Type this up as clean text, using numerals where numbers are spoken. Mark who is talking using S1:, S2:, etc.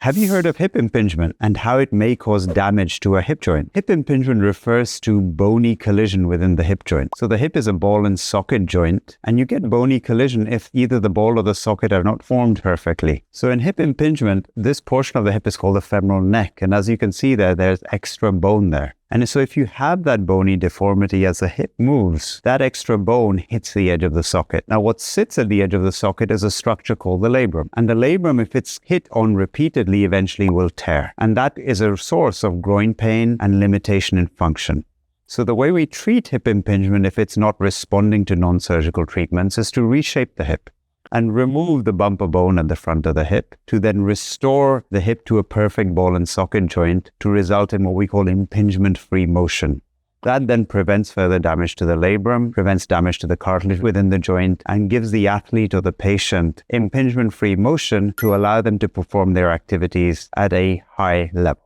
S1: Have you heard of hip impingement and how it may cause damage to a hip joint? Hip impingement refers to bony collision within the hip joint. So the hip is a ball and socket joint, and you get bony collision if either the ball or the socket are not formed perfectly. So in hip impingement, this portion of the hip is called the femoral neck. And as you can see there, there's extra bone there. And so if you have that bony deformity as the hip moves, that extra bone hits the edge of the socket. Now what sits at the edge of the socket is a structure called the labrum. And the labrum, if it's hit on repeatedly, eventually will tear. And that is a source of groin pain and limitation in function. So the way we treat hip impingement, if it's not responding to non-surgical treatments, is to reshape the hip and remove the bumper bone at the front of the hip to then restore the hip to a perfect ball and socket joint to result in what we call impingement-free motion. That then prevents further damage to the labrum, prevents damage to the cartilage within the joint, and gives the athlete or the patient impingement-free motion to allow them to perform their activities at a high level.